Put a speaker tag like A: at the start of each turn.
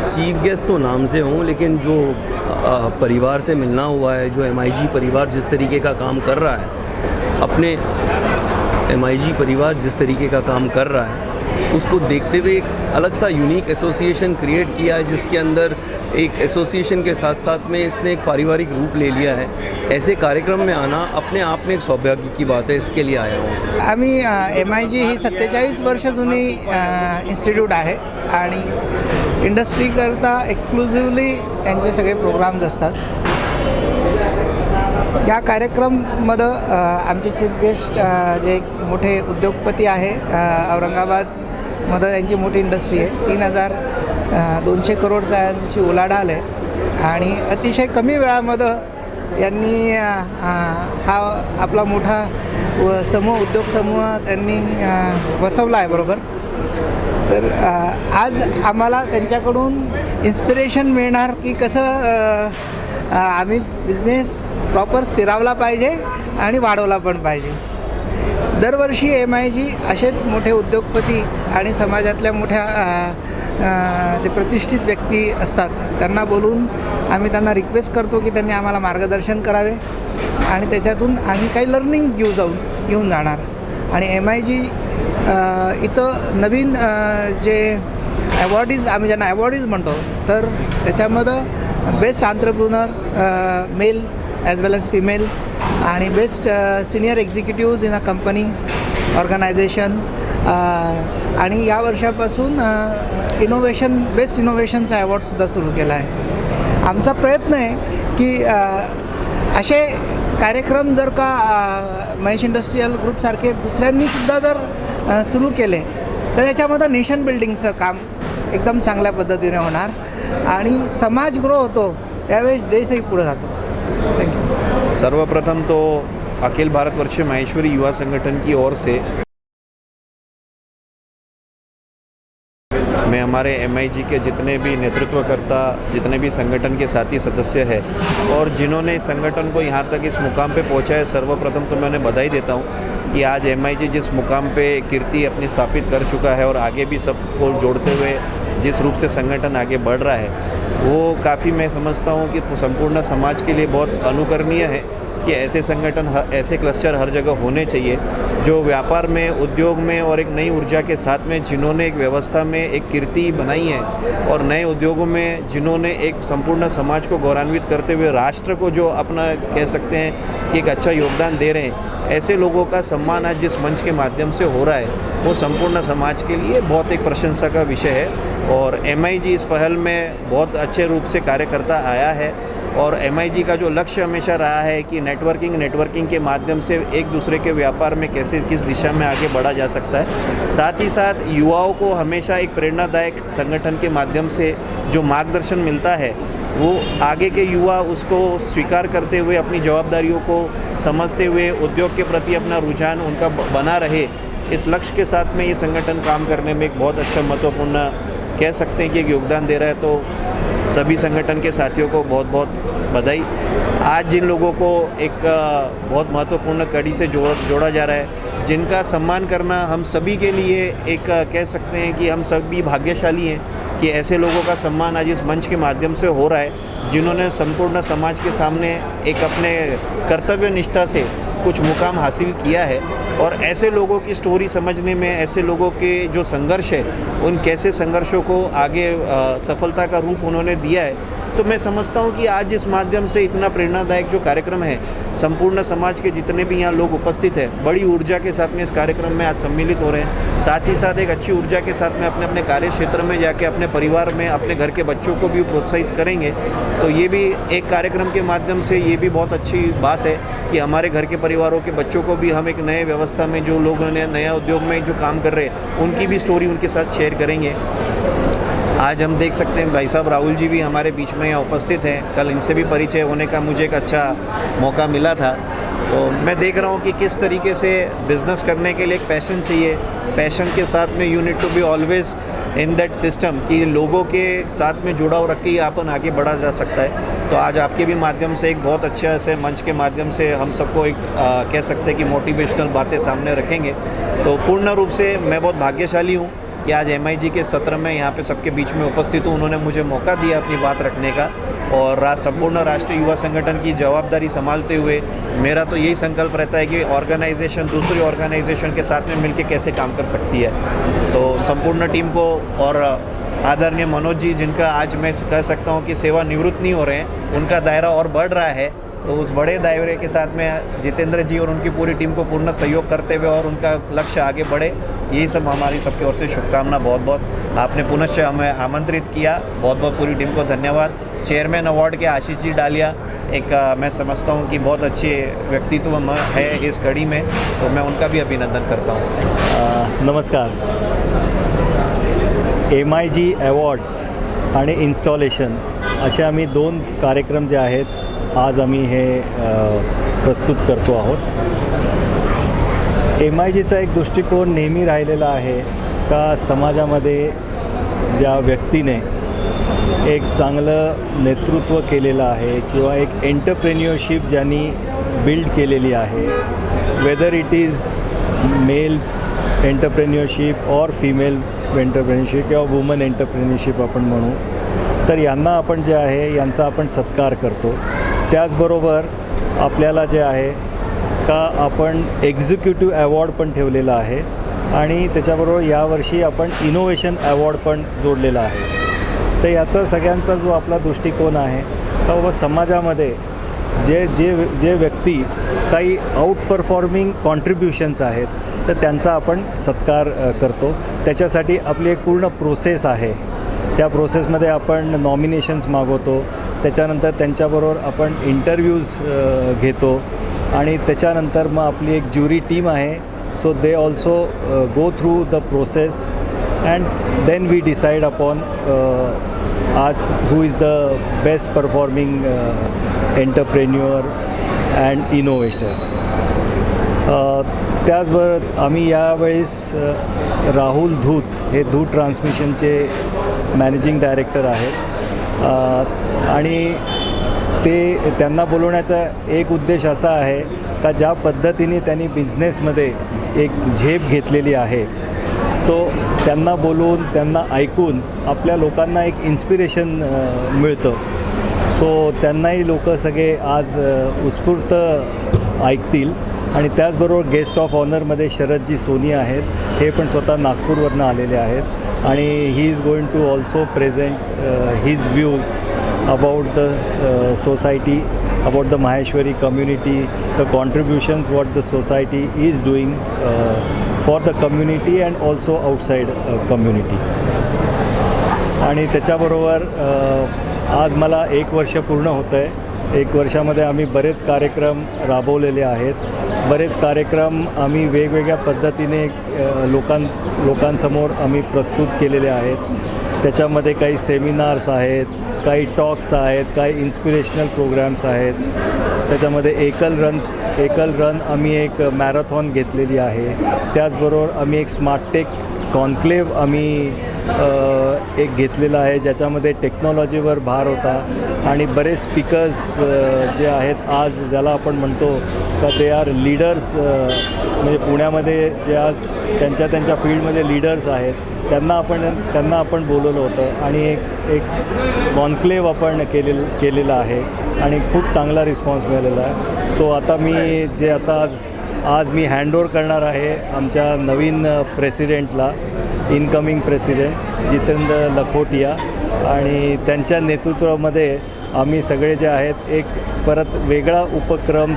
A: Chief guest तो नाम से हूँ, लेकिन जो परिवार से मिलना हुआ है, जो MIG परिवार जिस तरीके का काम कर रहा है, अपने MIG परिवार जिस तरीके का काम कर रहा है, उसको देखते हुए एक अलग सा यूनिक एसोसिएशन क्रिएट किया है, जिसके अंदर एक एसोसिएशन के साथ साथ में इसने एक पारिवारिक रूप ले लिया है। ऐसे कार्यक्रम में आना अपने आप में एक सौभाग्य की बात है, इसके लिए आया हूँ।
B: आम्ही MIG ही 47 वर्ष जुनी इन्स्टिट्यूट आहे आणि इंडस्ट्रीकरता एक्सक्लुझिव्हली त्यांचे सगळे प्रोग्राम्स असतात। या कार्यक्रममध्ये आमचे चीफ गेस्ट जे एक मोठे उद्योगपती आहे, औरंगाबादमध्ये त्यांची मोठी इंडस्ट्री आहे, 3200 करोडची उलाढाल आहे आणि अतिशय कमी वेळामध्ये यांनी हा आपला मोठा समूह उद्योग समूह त्यांनी बसवला आहे बरोबर। तर आज आम्हाला त्यांच्याकडून इन्स्पिरेशन मिळणार की कसं आम्ही बिझनेस प्रॉपर स्थिरावला पाहिजे आणि वाढवला पण पाहिजे। दरवर्षी MIG असेच मोठे उद्योगपती आणि समाजातल्या मोठ्या जे प्रतिष्ठित व्यक्ती असतात त्यांना बोलून आम्ही त्यांना रिक्वेस्ट करतो की त्यांनी आम्हाला मार्गदर्शन करावे आणि त्याच्यातून आम्ही काही लर्निंग्स घेऊन जाणार। आणि MIG इथं नवीन जे अवॉर्डीज आम्ही ज्यांना अवॉर्डीज म्हणतो, तर त्याच्यामध्ये best entrepreneur male as well as female आणि best senior executives in a company organisation आणि या वर्षापासून बेस्ट इनोव्हेशनचा अवॉर्डसुद्धा सुरू केला आहे। आमचा प्रयत्न आहे की असे कार्यक्रम जर का महेश इंडस्ट्रियल ग्रुपसारखे दुसऱ्यांनीसुद्धा जर सुरू केले तर याच्यामध्ये नेशन बिल्डिंगचं काम एकदम चांगल्या पद्धतीने होणार आणि समाज ग्रो होतो, त्यावेळेस देशही पुढे जातो। Thank you.
C: सर्वप्रथम तो अखिल भारतवर्षीय माहेश्वरी युवा संगठन की ओर से मैं हमारे MIG के जितने भी नेतृत्वकर्ता, जितने भी संगठन के साथी सदस्य हैं और जिन्होंने इस संगठन को यहाँ तक इस मुकाम पे पहुँचा है, सर्वप्रथम तो मैं उन्हें बधाई देता हूँ कि आज MIG जिस मुकाम पे कीर्ति अपनी स्थापित कर चुका है और आगे भी सबको जोड़ते हुए जिस रूप से संगठन आगे बढ़ रहा है, वो काफ़ी मैं समझता हूँ कि संपूर्ण समाज के लिए बहुत अनुकरणीय है कि ऐसे संगठन, ऐसे क्लस्टर हर जगह होने चाहिए जो व्यापार में, उद्योग में और एक नई ऊर्जा के साथ में जिन्होंने एक व्यवस्था में एक कीर्ति बनाई है और नए उद्योगों में जिन्होंने एक संपूर्ण समाज को गौरवान्वित करते हुए राष्ट्र को जो अपना कह सकते हैं कि एक अच्छा योगदान दे रहे हैं, ऐसे लोगों का सम्मान आज जिस मंच के माध्यम से हो रहा है वो संपूर्ण समाज के लिए बहुत एक प्रशंसा का विषय है। और MIG इस पहल में बहुत अच्छे रूप से कार्य करता आया है और MIG का जो लक्ष्य हमेशा रहा है कि नेटवर्किंग के माध्यम से एक दूसरे के व्यापार में कैसे किस दिशा में आगे बढ़ा जा सकता है। साथ ही साथ युवाओं को हमेशा एक प्रेरणादायक संगठन के माध्यम से जो मार्गदर्शन मिलता है, वो आगे के युवा उसको स्वीकार करते हुए अपनी जवाबदारियों को समझते हुए उद्योग के प्रति अपना रुझान उनका बना रहे, इस लक्ष्य के साथ में ये संगठन काम करने में एक बहुत अच्छा महत्वपूर्ण कह सकते हैं कि एक योगदान दे रहा है। तो सभी संगठन के साथियों को बहुत बहुत बधाई। आज जिन लोगों को एक बहुत महत्वपूर्ण कड़ी से जोड़ा जा रहा है, जिनका सम्मान करना हम सभी के लिए एक कह सकते हैं कि हम सभी भाग्यशाली हैं कि ऐसे लोगों का सम्मान आज इस मंच के माध्यम से हो रहा है, जिन्होंने संपूर्ण समाज के सामने एक अपने कर्तव्य निष्ठा से कुछ मुकाम हासिल किया है। और ऐसे लोगों की स्टोरी समझने में, ऐसे लोगों के जो संघर्ष है, उन कैसे संघर्षों को आगे सफलता का रूप उन्होंने दिया है, तो मैं समझता हूँ कि आज इस माध्यम से इतना प्रेरणादायक जो कार्यक्रम है, संपूर्ण समाज के जितने भी यहाँ लोग उपस्थित हैं, बड़ी ऊर्जा के साथ में इस कार्यक्रम में आज सम्मिलित हो रहे हैं। साथ ही साथ एक अच्छी ऊर्जा के साथ में अपने अपने कार्य क्षेत्र में जाके अपने परिवार में, अपने घर के बच्चों को भी प्रोत्साहित करेंगे। तो ये भी एक कार्यक्रम के माध्यम से ये भी बहुत अच्छी बात है कि हमारे घर के परिवारों के बच्चों को भी हम एक नए व्यवस्था में जो लोग नया उद्योग में जो काम कर रहे हैं, उनकी भी स्टोरी उनके साथ शेयर करेंगे। आज हम देख सकते हैं भाई साहब राहुल जी भी हमारे बीच में यहाँ उपस्थित हैं। कल इनसे भी परिचय होने का मुझे एक अच्छा मौका मिला था। तो मैं देख रहा हूँ कि किस तरीके से बिज़नेस करने के लिए एक पैशन चाहिए। पैशन के साथ में you need to be always in that system कि लोगों के साथ में जुड़ाव रख के ही अपन आगे बढ़ा जा सकता है। तो आज आपके भी माध्यम से एक बहुत अच्छा ऐसे मंच के माध्यम से हम सबको एक कह सकते हैं कि मोटिवेशनल बातें सामने रखेंगे। तो पूर्ण रूप से मैं बहुत भाग्यशाली हूँ कि आज MIG के सत्र में यहाँ पे सबके बीच में उपस्थित हूँ। उन्होंने मुझे मौका दिया अपनी बात रखने का, और संपूर्ण राष्ट्रीय युवा संगठन की जवाबदारी संभालते हुए मेरा तो यही संकल्प रहता है कि ऑर्गेनाइजेशन दूसरी ऑर्गेनाइजेशन के साथ में मिलकर कैसे काम कर सकती है। तो संपूर्ण टीम को और आदरणीय मनोज जी, जिनका आज मैं कह सकता हूँ कि सेवानिवृत्त नहीं हो रहे हैं, उनका दायरा और बढ़ रहा है, तो उस बड़े दायरे के साथ में जितेंद्र जी और उनकी पूरी टीम को पूर्ण सहयोग करते हुए और उनका लक्ष्य आगे बढ़े, यही सब हमारी सबकी ओर से शुभकामना। बहुत बहुत आपने पुनश्च हमें आमंत्रित किया, बहुत बहुत पूरी टीम को धन्यवाद। चेयरमैन अवार्ड के आशीष जी डालिया एक मैं समझता हूँ कि बहुत अच्छे व्यक्तित्व है इस कड़ी में, तो मैं उनका भी अभिनंदन करता हूँ।
D: नमस्कार. MIG अवॉर्ड्स आणि इन्स्टॉलेशन असे आम्ही 2 कार्यक्रम जे आहेत आज आम्ही हे प्रस्तुत करतो आहोत. MIGचा एक दृष्टिकोन नेहमी राहिलेला आहे का समाजामध्ये ज्या व्यक्तीने एक चांगलं नेतृत्व केलेलं आहे किंवा एक एंटरप्रेन्युअरशिप ज्यांनी बिल्ड केलेली आहे, whether it is male entrepreneurship और फिमेल एंटरप्रेन्युअरशिप किंवा वुमन एंटरप्रेन्युअरशिप आपण म्हणू, तर यांना आपण जे आहे यांचा आपण सत्कार करतो. त्याचबरोबर आपल्याला जे आहे का आपण एक्झिक्युटिव्ह अवॉर्ड पण ठेवलेला आहे आणि त्याच्याबरोबर यावर्षी आपण इनोव्हेशन अवॉर्ड पण जोडलेला आहे. तर याचा सगळ्यांचा जो आपला दृष्टिकोन आहे का बाबा समाजामध्ये जे जे जे व्यक्ती काही आउट परफॉर्मिंग कॉन्ट्रीब्युशन्स आहेत तर त्यांचा आपण सत्कार करतो. त्याच्यासाठी आपली एक पूर्ण प्रोसेस आहे. त्या प्रोसेसमध्ये आपण नॉमिनेशन्स मागवतो, त्याच्यानंतर त्यांच्याबरोबर आपण इंटरव्ह्यूज घेतो आणि त्याच्यानंतर मग आपली एक ज्युरी टीम आहे. So they also go through the process and then we decide upon आज who is the best performing entrepreneur and innovator. त्याचबरोबर आम्ही यावेळेस राहुल धूत हे धूत ट्रान्समिशनचे मॅनेजिंग डायरेक्टर आहेत आणि त्यांना बोलवण्याचा एक उद्देश असा आहे का ज्या पद्धतीने त्यांनी बिझनेसमध्ये एक झेप घेतलेली आहे तो त्यांना बोलून त्यांना ऐकून आपल्या लोकांना एक इन्स्पिरेशन मिळतं. सो त्यांनाही लोक सगळे आज उत्स्फूर्त ऐकतील. आणि त्याचबरोबर गेस्ट ऑफ ऑनरमध्ये शरदजी सोनी आहेत, हे पण स्वतः नागपूरवरनं आलेले आहेत आणि he is going to also present his views about the society, about the Maheshwari community, the contributions what the society is doing for the community and also outside community. आणि त्याच्याबरोबर आज मला 1 वर्ष पूर्ण होतं आहे. 1 वर्षामध्ये आम्ही बरेच कार्यक्रम राबवलेले आहेत. बरेच कार्यक्रम आम्ही वेगवेगळ्या पद्धतीने लोकांसमोर आम्ही प्रस्तुत केलेले आहेत. त्याच्यामध्ये काही सेमिनार्स आहेत, काही टॉक्स आहेत, काही इन्स्पिरेशनल प्रोग्राम्स आहेत. त्याच्यामध्ये एकल रन आम्ही एक मॅरेथॉन घेतलेली आहे. त्याचबरोबर आम्ही एक स्मार्टटेक कॉन्क्लेव्ह आम्ही एक घेतलेला आहे, ज्याच्यामध्ये टेक्नॉलॉजीवर भार होता आणि बरेच स्पीकर्स जे आहेत आज ज्याला आपण म्हणतो का ते आर लीडर्स, म्हणजे पुण्यामध्ये जे आज त्यांच्या फील्डमध्ये लीडर्स आहेत त्यांना आपण बोलवलं होतं आणि एक कॉन्क्लेव्ह आपण केलेला आहे आणि खूप चांगला रिस्पॉन्स मिळालेला आहे. सो आता मी आज मी हँडओव्हर करणार आहे आमच्या नवीन प्रेसिडेंटला, इनकमिंग प्रेसिडेंट जितेंद्र लखोटिया, आणि त्यांच्या नेतृत्वामध्ये आम्ही सगळे जे आहेत एक परत वेगळा उपक्रम